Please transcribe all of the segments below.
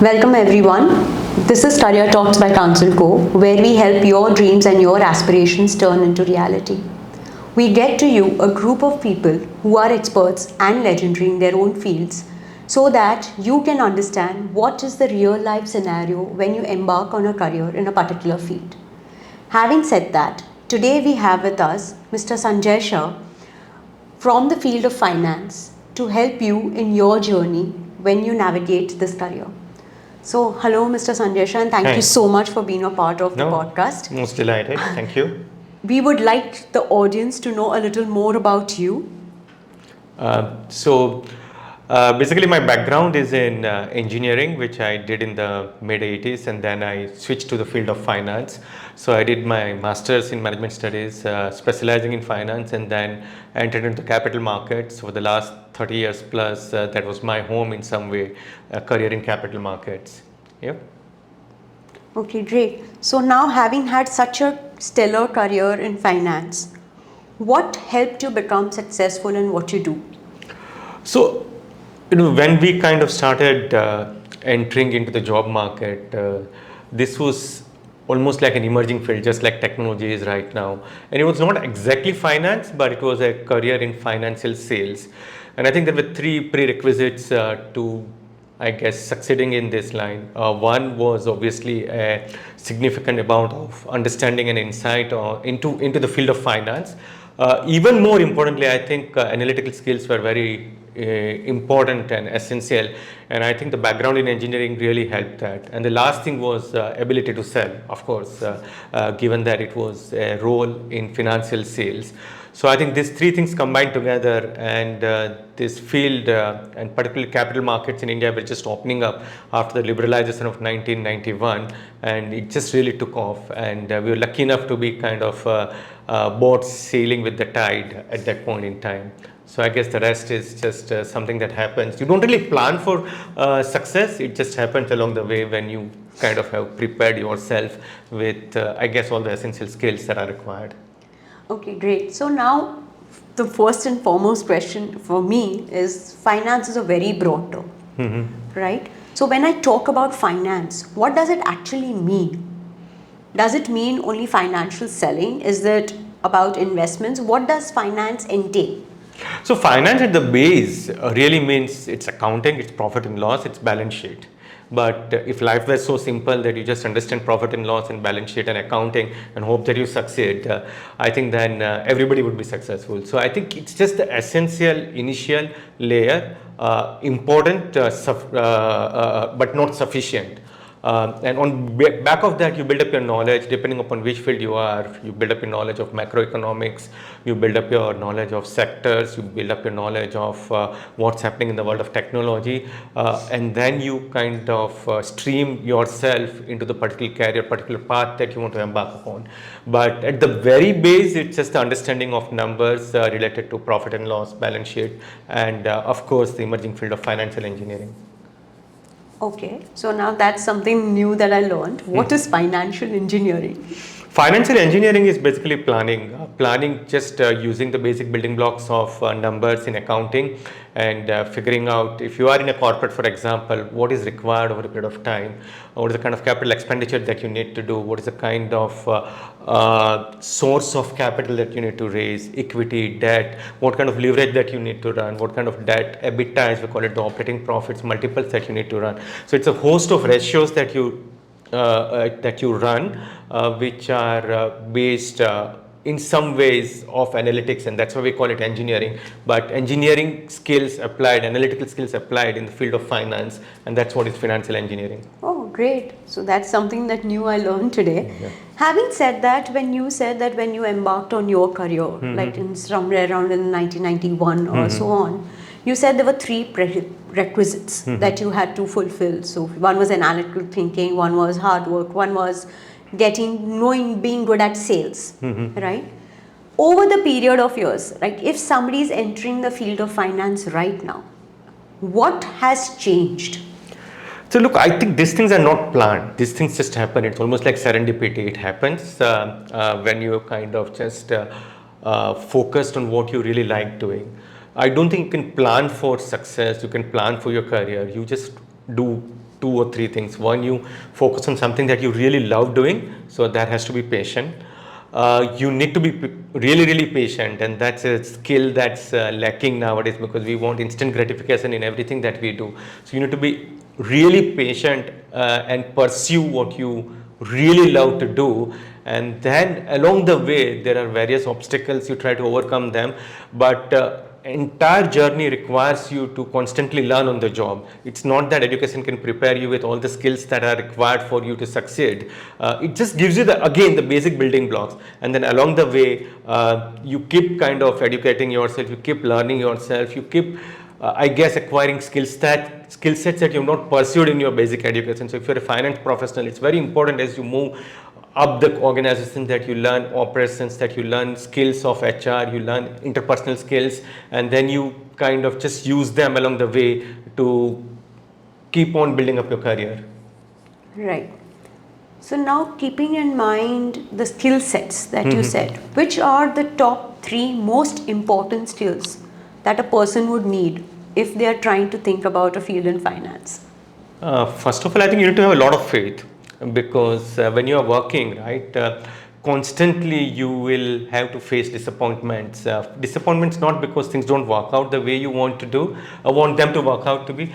Welcome everyone. This is Career Talks by Counsel Co, where we help your dreams and your aspirations turn into reality. We get to you a group of people who are experts and legendary in their own fields so that you can understand what is the real life scenario when you embark on a career in a particular field. Having said that, today we have with us Mr. Sanjay Shah from the field of finance to help you in your journey when you navigate this career. So, hello, Mr. Sanjay Shah, and thank Hi. you so much for being a part of the No, podcast. most delighted. Thank you. We would like the audience to know a little more about you. Basically, my background is in engineering, which I did in the mid 80s, and then I switched to the field of finance. So, I did my master's in management studies, specializing in finance, and then entered into capital markets for the last 30 years plus. That was my home in some way, career in capital markets. Yep. Okay, great. So, now having had such a stellar career in finance, what helped you become successful in what you do? So, when we kind of started entering into the job market, this was almost like an emerging field, just like technology is right now. And it was not exactly finance, but it was a career in financial sales. And I think there were three prerequisites to, I guess, succeeding in this line. One was obviously a significant amount of understanding and insight into the field of finance. Even more importantly, I think analytical skills were very important and essential, and I think the background in engineering really helped that. And the last thing was ability to sell, of course, given that it was a role in financial sales. So I think these three things combined together, and this field and particularly capital markets in India were just opening up after the liberalization of 1991, and it just really took off. And we were lucky enough to be kind of boats sailing with the tide at that point in time. So I guess the rest is just something that happens. You don't really plan for success. It just happens along the way when you kind of have prepared yourself with, I guess, all the essential skills that are required. Okay, great. So, now the first and foremost question for me is finance is a very broad term, right? So, when I talk about finance, what does it actually mean? Does it mean only financial selling? Is it about investments? What does finance entail? So finance at the base really means it's accounting, it's profit and loss, it's balance sheet. But if life was so simple that you just understand profit and loss and balance sheet and accounting and hope that you succeed, I think then everybody would be successful. So I think it's just the essential initial layer, important but not sufficient. And on back of that, you build up your knowledge depending upon which field you are. You build up your knowledge of macroeconomics, you build up your knowledge of sectors, you build up your knowledge of what's happening in the world of technology, and then you kind of stream yourself into the particular career, particular path that you want to embark upon. But at the very base, it's just the understanding of numbers related to profit and loss, balance sheet, and of course, the emerging field of financial engineering. Okay, so now that's something new that I learned. What is financial engineering? Financial engineering is basically planning. Planning just using the basic building blocks of numbers in accounting and figuring out if you are in a corporate, for example, what is required over a period of time, what is the kind of capital expenditure that you need to do, what is the kind of source of capital that you need to raise, equity, debt, what kind of leverage that you need to run, what kind of debt, EBITDA as we call it, the operating profits, multiples that you need to run. So it's a host of ratios that you run, which are based in some ways of analytics, and that's why we call it engineering. But engineering skills applied, analytical skills applied in the field of finance, and that's what is financial engineering. Oh, great. So that's something that new I learned today. Yeah. Having said that, when you said that when you embarked on your career, like in somewhere around in 1991 or so on, you said there were three prerequisites that you had to fulfill. So one was analytical thinking, one was hard work, one was being good at sales, right? Over the period of years, like if somebody is entering the field of finance right now, what has changed? So look, I think these things are not planned. These things just happen. It's almost like serendipity. It happens when you kind of just focused on what you really like doing. I don't think you can plan for success. You can plan for your career. You just do two or three things. One, you focus on something that you really love doing, so that has to be patient. You need to be really patient, and that's a skill that's lacking nowadays because we want instant gratification in everything that we do. So you need to be really patient and pursue what you really love to do, and then along the way there are various obstacles, you try to overcome them, but entire journey requires you to constantly learn on the job. It's not that education can prepare you with all the skills that are required for you to succeed. It just gives you again the basic building blocks, and then along the way you keep kind of educating yourself, you keep learning yourself, you keep I guess acquiring skill sets that you've not pursued in your basic education. So if you're a finance professional, it's very important as you move up the organization that you learn operations, that you learn skills of HR, you learn interpersonal skills, and then you kind of just use them along the way to keep on building up your career. Right. So now, keeping in mind the skill sets that you said, which are the top 3 most important skills that a person would need if they are trying to think about a field in finance? First of all, I think you need to have a lot of faith, because when you are working, right, constantly you will have to face disappointments. Disappointments not because things don't work out the way you want to do, or want them to work out to be.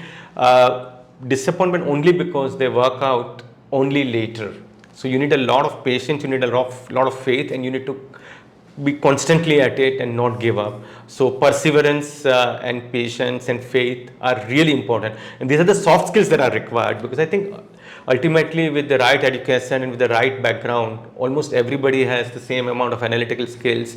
Disappointment only because they work out only later. So you need a lot of patience, you need a lot of faith, and you need to be constantly at it and not give up. So perseverance and patience and faith are really important, and these are the soft skills that are required, because I think ultimately with the right education and with the right background, almost everybody has the same amount of analytical skills,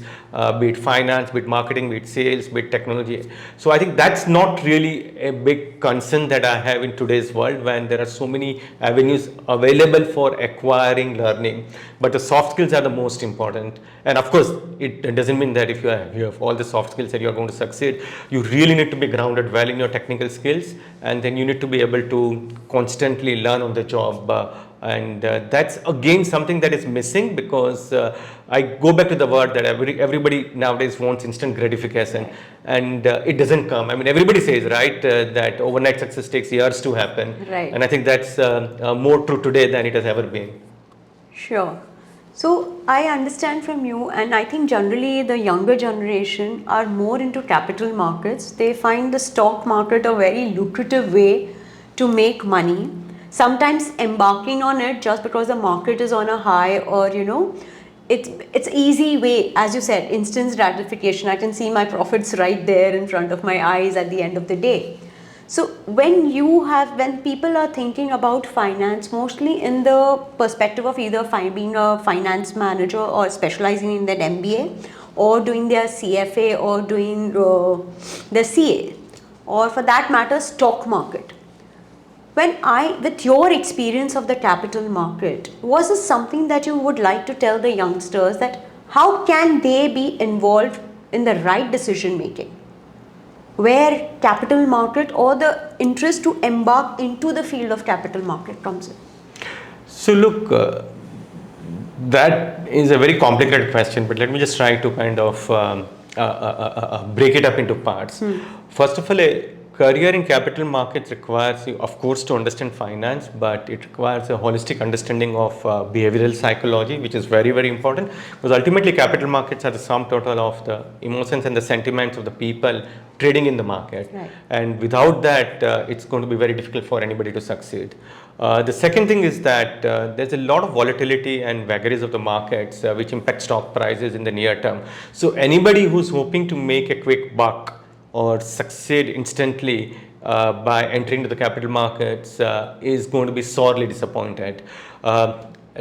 be it finance, be it marketing, be it sales, be it technology. So I think that's not really a big concern that I have in today's world, when there are so many avenues available for acquiring learning, but the soft skills are the most important. And of course, it doesn't mean that if you have all the soft skills that you are going to succeed. You really need to be grounded well in your technical skills, and then you need to be able to constantly learn on the job. And that's again something that is missing, because I go back to the word that everybody nowadays wants instant gratification, and it doesn't come. I mean, everybody says, right, that overnight success takes years to happen. Right. And I think that's more true today than it has ever been. Sure. So I understand from you, and I think generally the younger generation are more into capital markets. They find the stock market a very lucrative way to make money. Sometimes embarking on it just because the market is on a high, or it's easy way, as you said, instant gratification. I can see my profits right there in front of my eyes at the end of the day. So when people are thinking about finance, mostly in the perspective of either being a finance manager or specializing in that MBA, or doing their CFA, or doing their CA, or for that matter, stock market. With your experience of the capital market, was this something that you would like to tell the youngsters, that how can they be involved in the right decision making, where capital market or the interest to embark into the field of capital market comes in? So look, that is a very complicated question, but let me just try to kind of break it up into parts. First of all, a career in capital markets requires you, of course, to understand finance, but it requires a holistic understanding of behavioral psychology, which is very important, because ultimately capital markets are the sum total of the emotions and the sentiments of the people trading in the market. Right. And without that, it's going to be very difficult for anybody to succeed. The second thing is that there's a lot of volatility and vagaries of the markets which impact stock prices in the near term. So anybody who's hoping to make a quick buck or succeed instantly by entering to the capital markets is going to be sorely disappointed.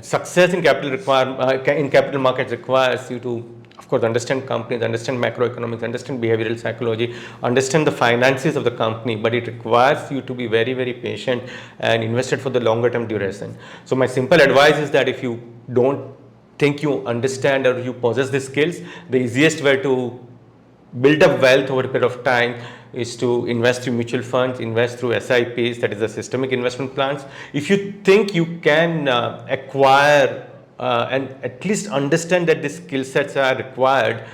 Success in capital markets requires you to, of course, understand companies, understand macroeconomics, understand behavioral psychology, understand the finances of the company, but it requires you to be very patient and invested for the longer term duration. So my simple advice is that if you don't think you understand or you possess the skills, the easiest way to build up wealth over a period of time is to invest through mutual funds, invest through SIPs, that is the systemic investment plans. If you think you can acquire and at least understand that the skill sets are required,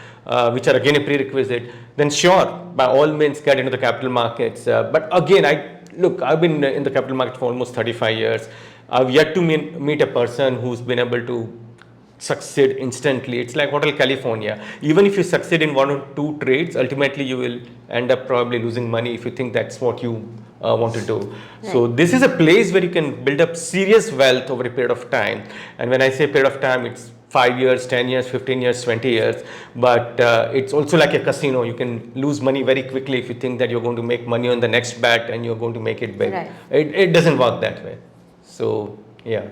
which are again a prerequisite, then sure, by all means get into the capital markets. But again, look, I've been in the capital market for almost 35 years. I've yet to meet a person who's been able to succeed instantly. It's like Hotel California. Even if you succeed in one or two trades, ultimately you will end up probably losing money if you think that's what you want to do. So this is a place where you can build up serious wealth over a period of time. And when I say period of time, it's 5 years, 10 years, 15 years, 20 years. But it's also like a casino. You can lose money very quickly if you think that you're going to make money on the next bet and you're going to make it big. Right. It doesn't work that way. So, yeah.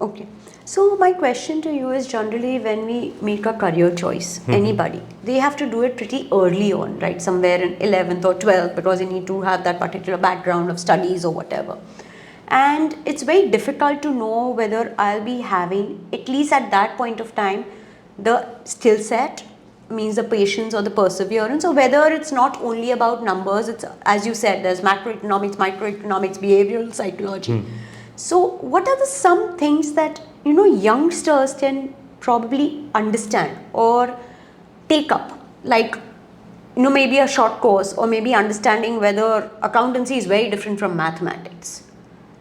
Okay. So my question to you is, generally when we make a career choice, anybody, they have to do it pretty early on, right? Somewhere in 11th or 12th, because you need to have that particular background of studies or whatever. And it's very difficult to know whether I'll be having, at least at that point of time, the skill set, means the patience or the perseverance, or whether it's not only about numbers. It's, as you said, there's macroeconomics, microeconomics, behavioral psychology. So what are the some things that youngsters can probably understand or take up, like maybe a short course, or maybe understanding whether accountancy is very different from mathematics.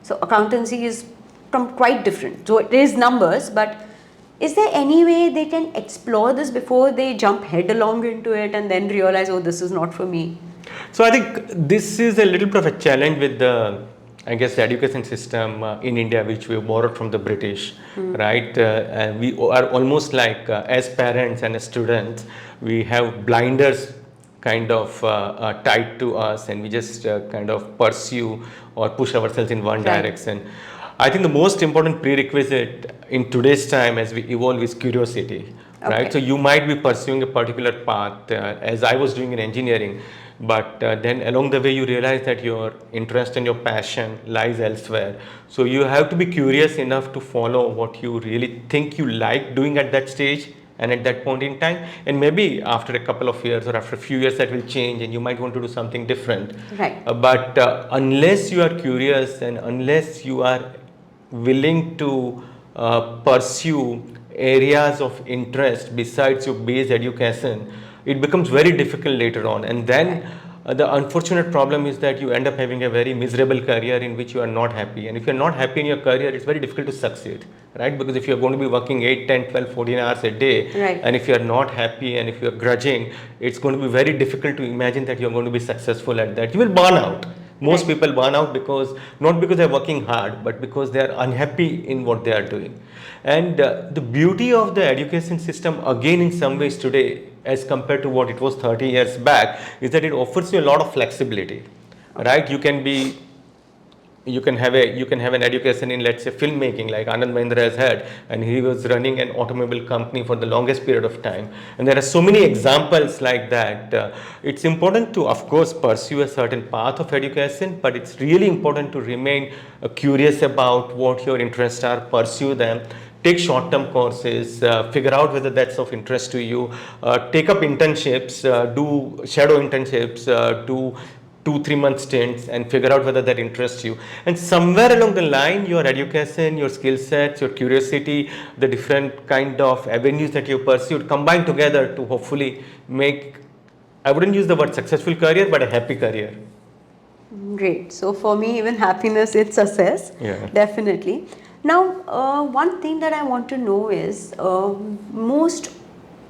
So accountancy is quite different. So it is numbers, but is there any way they can explore this before they jump headlong into it and then realize, oh, this is not for me? So I think this is a little bit of a challenge with the, I guess, the education system in India, which we borrowed from the British, right? And we are almost like, as parents and as students, we have blinders kind of tied to us, and we just kind of pursue or push ourselves in one direction. I think the most important prerequisite in today's time as we evolve is curiosity, right? So you might be pursuing a particular path, as I was doing in engineering, but then along the way you realize that your interest and your passion lies elsewhere. So you have to be curious enough to follow what you really think you like doing at that stage and at that point in time, and maybe after a couple of years or after a few years that will change and you might want to do something different. Right. But unless you are curious and unless you are willing to pursue areas of interest besides your base education, it becomes very difficult later on. And then the unfortunate problem is that you end up having a very miserable career in which you are not happy. And if you're not happy in your career, it's very difficult to succeed, right? Because if you're going to be working 8, 10, 12, 14 hours a day, and if you're not happy and if you're grudging, it's going to be very difficult to imagine that you're going to be successful at that. You will burn out. Most people burn out because, not because they're working hard, but because they're unhappy in what they are doing. And the beauty of the education system, again, in some ways today, as compared to what it was 30 years back, is that it offers you a lot of flexibility, right? You can have an education in, let's say, filmmaking, like Anand Mahindra has had, and he was running an automobile company for the longest period of time. And there are so many examples like that. It's important to, of course, pursue a certain path of education, but it's really important to remain curious about what your interests are, pursue them. Take short-term courses, figure out whether that's of interest to you, take up internships, do shadow internships, do 2-3 month stints and figure out whether that interests you. And somewhere along the line, your education, your skill sets, your curiosity, the different kind of avenues that you pursued combine together to hopefully make, I wouldn't use the word successful career, but a happy career. Great. So for me, even happiness is success. Yeah. Definitely. Now, one thing that I want to know is most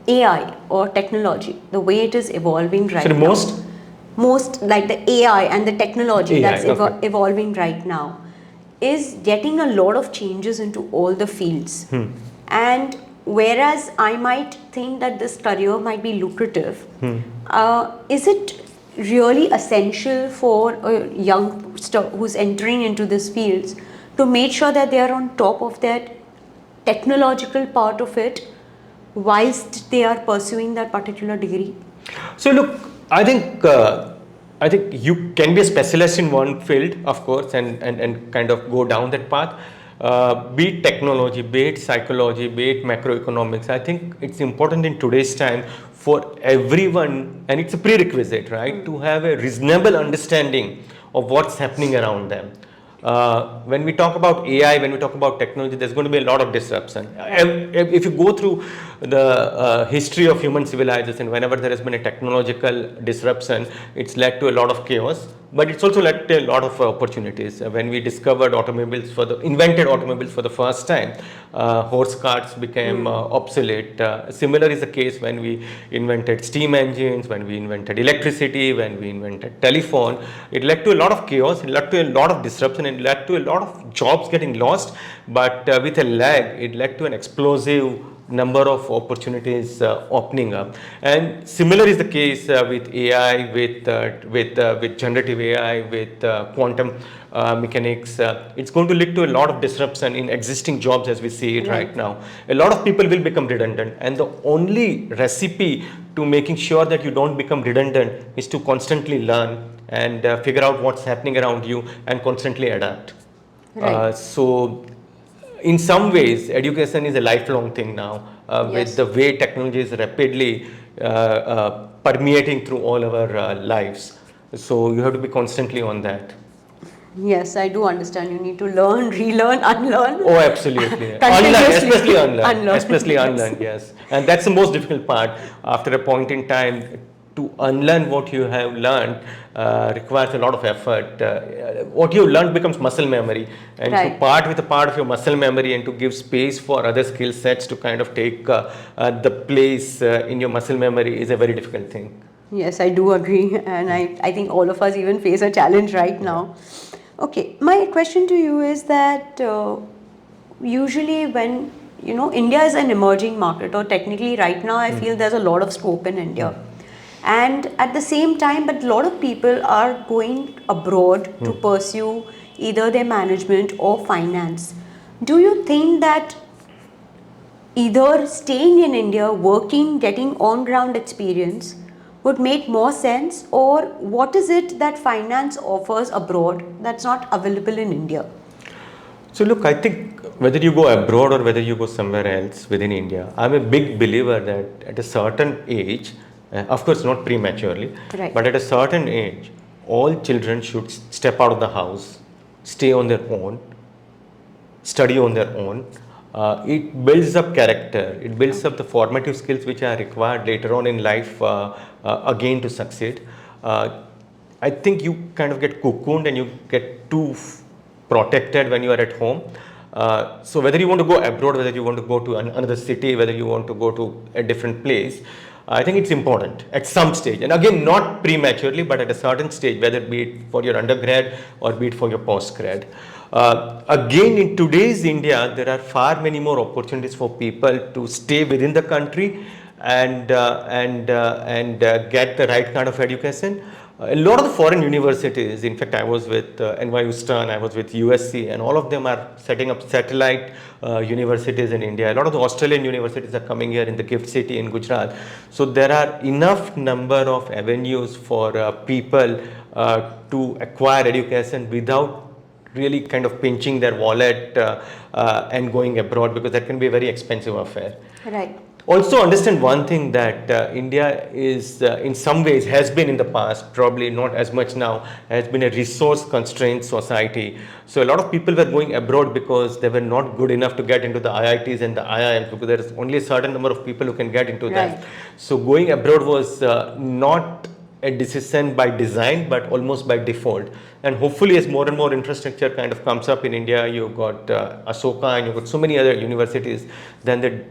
AI or technology, the way it is evolving right now. Most like the AI and the technology that's evolving right now is getting a lot of changes into all the fields. And whereas I might think that this career might be lucrative, is it really essential for a youngster who's entering into these fields to make sure that they are on top of that technological part of it whilst they are pursuing that particular degree? So look, I think you can be a specialist in one field, of course, and kind of go down that path. Be it technology, be it psychology, be it macroeconomics. I think it's important in today's time for everyone, and it's a prerequisite, right, to have a reasonable understanding of what's happening around them. When we talk about AI, when we talk about technology, there's going to be a lot of disruption. If you go through the history of human civilization, whenever there has been a technological disruption, it's led to a lot of chaos. but it's also led to a lot of opportunities. When we discovered invented automobiles for the first time, horse carts became obsolete. Similar is the case when we invented steam engines, when we invented electricity, when we invented telephone. It led to a lot of chaos, it led to a lot of disruption, it led to a lot of jobs getting lost, but with a lag, it led to an explosive number of opportunities opening up. And similar is the case with AI, with generative AI, with quantum mechanics. It's going to lead to a lot of disruption in existing jobs as we see it right now. A lot of people will become redundant, and the only recipe to making sure that you don't become redundant is to constantly learn and figure out what's happening around you and constantly adapt. Right. So in some ways, education is a lifelong thing now, with the way technology is rapidly permeating through all our lives. So you have to be constantly on that. Yes, I do understand. You need to learn, relearn, unlearn. Oh, absolutely. Unlearn, Continuously. especially unlearn. Unlearn. Especially unlearn, yes. And that's the most difficult part. After a point in time, to unlearn what you have learned requires a lot of effort. What you learned becomes muscle memory, and to part with a part of your muscle memory and to give space for other skill sets to kind of take the place in your muscle memory is a very difficult thing. Yes, I do agree, and I think all of us even face a challenge right now. Okay, my question to you is that usually when India is an emerging market, or technically right now I feel there's a lot of scope in India. And at the same time, but a lot of people are going abroad to pursue either their management or finance. Do you think that either staying in India, working, getting on-ground experience would make more sense, or what is it that finance offers abroad that's not available in India? So look, I think whether you go abroad or whether you go somewhere else within India, I'm a big believer that at a certain age, of course not prematurely, but at a certain age, all children should step out of the house, stay on their own, study on their own. It builds up character, it builds up the formative skills which are required later on in life again to succeed. I think you kind of get cocooned and you get too protected when you are at home. So whether you want to go abroad, whether you want to go to another city, whether you want to go to a different place, I think it's important at some stage, and again not prematurely, but at a certain stage, whether be it for your undergrad or be it for your postgrad. Again, in today's India, there are far many more opportunities for people to stay within the country and get the right kind of education. A lot of the foreign universities, in fact, I was with NYU Stern, I was with USC, and all of them are setting up satellite universities in India. A lot of the Australian universities are coming here in the gift city in Gujarat. So there are enough number of avenues for people to acquire education without really kind of pinching their wallet and going abroad, because that can be a very expensive affair. Right. Also understand one thing, that India is in some ways has been in the past, probably not as much now, has been a resource constrained society. So a lot of people were going abroad because they were not good enough to get into the IITs and the IIMs, because there is only a certain number of people who can get into that. So going abroad was not a decision by design, but almost by default. And hopefully as more and more infrastructure kind of comes up in India, you've got Ashoka and you've got so many other universities, then the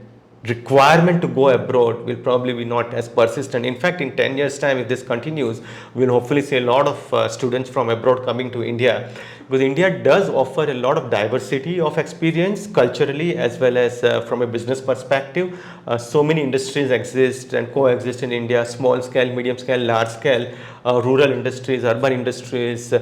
requirement to go abroad will probably be not as persistent. In fact, in 10 years time, if this continues, we'll hopefully see a lot of students from abroad coming to India, because India does offer a lot of diversity of experience culturally as well as from a business perspective. So many industries exist and coexist in India: small scale, medium scale, large scale, rural industries, urban industries.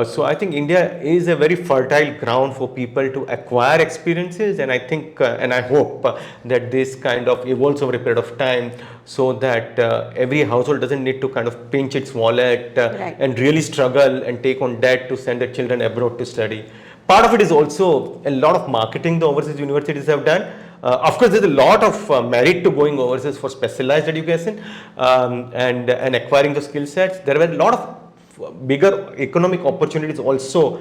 So I think India is a very fertile ground for people to acquire experiences, and I think and I hope that this kind of evolves over a period of time, so that every household doesn't need to kind of pinch its wallet and really struggle and take on debt to send their children abroad to study. Part of it is also a lot of marketing the overseas universities have done. Of course, there's a lot of merit to going overseas for specialized education and acquiring the skill sets. There were a lot of bigger economic opportunities also,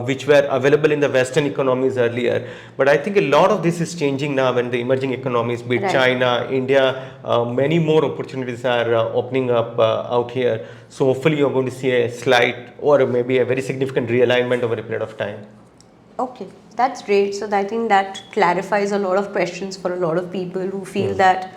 which were available in the Western economies earlier. But I think a lot of this is changing now when the emerging economies, be it Right. China, India, many more opportunities are opening up out here. So hopefully you're going to see a slight or maybe a very significant realignment over a period of time. Okay, that's great. So I think that clarifies a lot of questions for a lot of people who feel that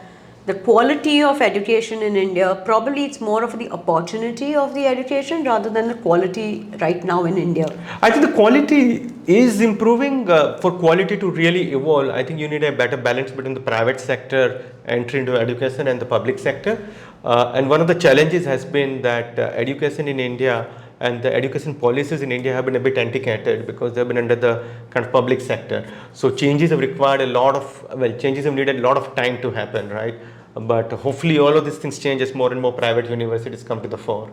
the quality of education in India, probably it's more of the opportunity of the education rather than the quality right now in India. I think the quality is improving. For quality to really evolve, I think you need a better balance between the private sector entry into education and the public sector. And one of the challenges has been that education in India and the education policies in India have been a bit antiquated because they have been under the kind of public sector. So changes have required a lot of, well, changes have needed a lot of time to happen, right? But hopefully all of these things change as more and more private universities come to the fore.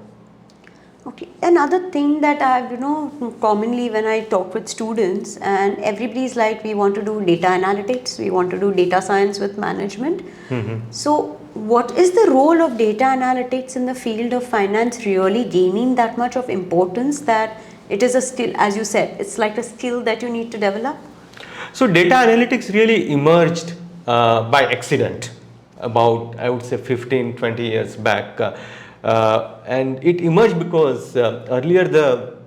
Okay, another thing that I've, commonly when I talk with students and everybody's like, we want to do data analytics, we want to do data science with management. So, what is the role of data analytics in the field of finance really gaining that much of importance that it is a skill, as you said, it's like a skill that you need to develop? So data analytics really emerged by accident about, I would say, 15, 20 years back. And it emerged because earlier the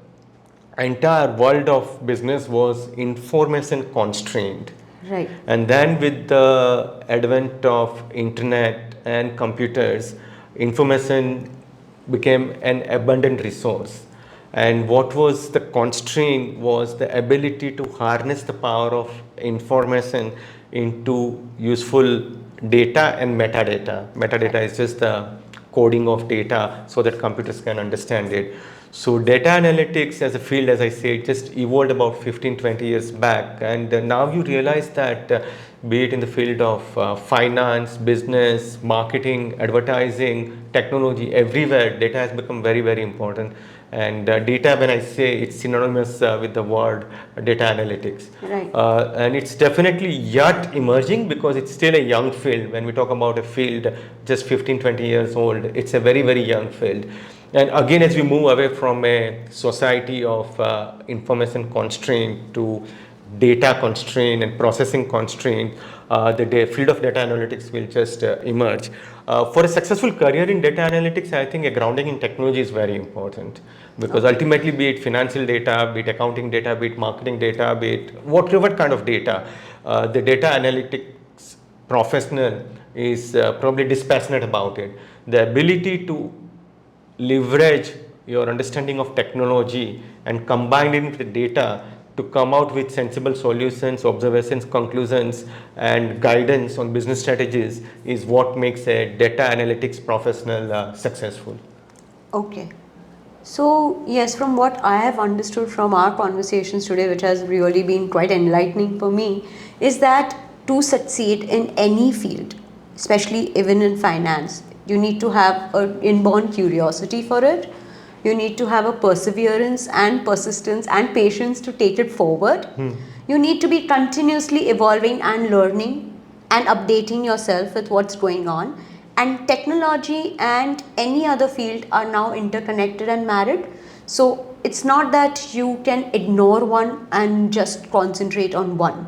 entire world of business was information constrained. Right. And then with the advent of internet and computers, information became an abundant resource. And what was the constraint was the ability to harness the power of information into useful data and metadata. Metadata is just the coding of data so that computers can understand it. So data analytics as a field, as I said, just evolved about 15, 20 years back. And now you realize that be it in the field of finance, business, marketing, advertising, technology, everywhere, data has become very, very important. And data, when I say, it's synonymous with the word data analytics. Right. And it's definitely yet emerging because it's still a young field. When we talk about a field just 15, 20 years old, it's a very, very young field. And again, as we move away from a society of information constraint to data constraint and processing constraint, the field of data analytics will just emerge. For a successful career in data analytics, I think a grounding in technology is very important because ultimately, be it financial data, be it accounting data, be it marketing data, be it whatever kind of data, the data analytics professional is probably dispassionate about it. The ability to leverage your understanding of technology and combine it with data to come out with sensible solutions, observations, conclusions, and guidance on business strategies is what makes a data analytics professional successful. Okay. So, yes, from what I have understood from our conversations today, which has really been quite enlightening for me, is that to succeed in any field, especially even in finance, you need to have an inborn curiosity for it. You need to have a perseverance and persistence and patience to take it forward. You need to be continuously evolving and learning and updating yourself with what's going on. And technology and any other field are now interconnected and married. So it's not that you can ignore one and just concentrate on one.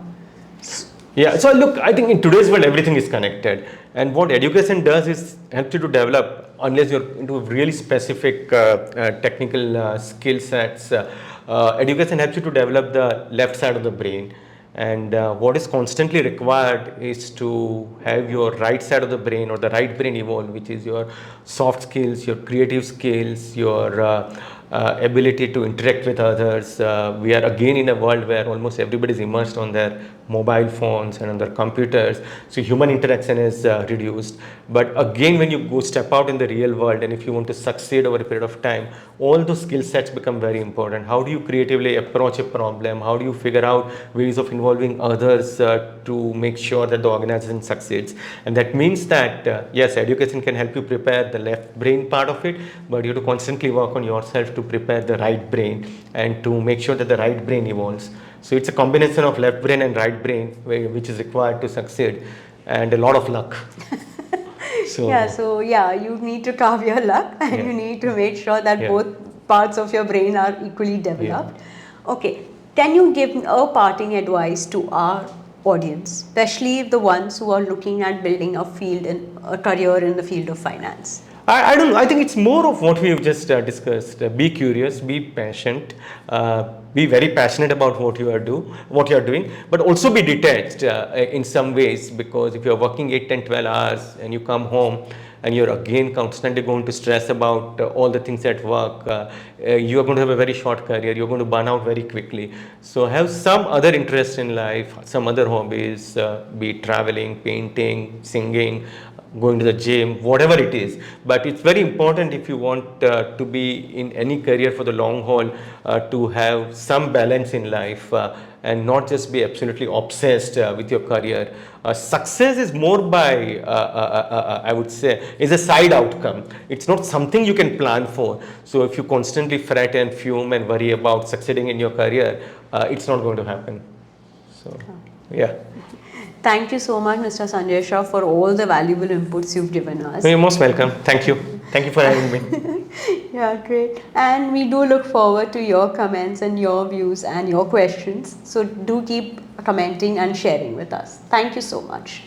Yeah, so look, I think in today's world, everything is connected. And what education does is help you to develop, unless you're into really specific technical skill sets, education helps you to develop the left side of the brain. And what is constantly required is to have your right side of the brain or the right brain evolve, which is your soft skills, your creative skills, your ability to interact with others. We are again in a world where almost everybody is immersed on their mobile phones and on their computers, so human interaction is reduced. But again, when you go step out in the real world and if you want to succeed over a period of time, all those skill sets become very important. How do you creatively approach a problem? How do you figure out ways of involving others to make sure that the organization succeeds? And that means that yes, education can help you prepare the left brain part of it, but you have to constantly work on yourself to prepare the right brain and to make sure that the right brain evolves. So it's a combination of left brain and right brain which is required to succeed, and a lot of luck. So yeah, you need to carve your luck and you need to make sure that both parts of your brain are equally developed. Okay, can you give a parting advice to our audience, especially the ones who are looking at building a career in the field of finance? I don't know. I think it's more of what we've just discussed. Be curious, be patient, be very passionate about what you are doing, but also be detached in some ways, because if you're working 8, 10, 12 hours and you come home and you're again constantly going to stress about all the things at work, you are going to have a very short career. You're going to burn out very quickly. So have some other interest in life, some other hobbies, be it traveling, painting, singing, going to the gym, whatever it is. But it's very important, if you want to be in any career for the long haul, to have some balance in life, and not just be absolutely obsessed with your career. Success is more by, I would say, is a side outcome. It's not something you can plan for. So if you constantly fret and fume and worry about succeeding in your career, it's not going to happen. So, yeah. Thank you so much, Mr. Sanjay Shah, for all the valuable inputs you've given us. You're most welcome. Thank you. Thank you for having me. Yeah, great. And we do look forward to your comments and your views and your questions. So do keep commenting and sharing with us. Thank you so much.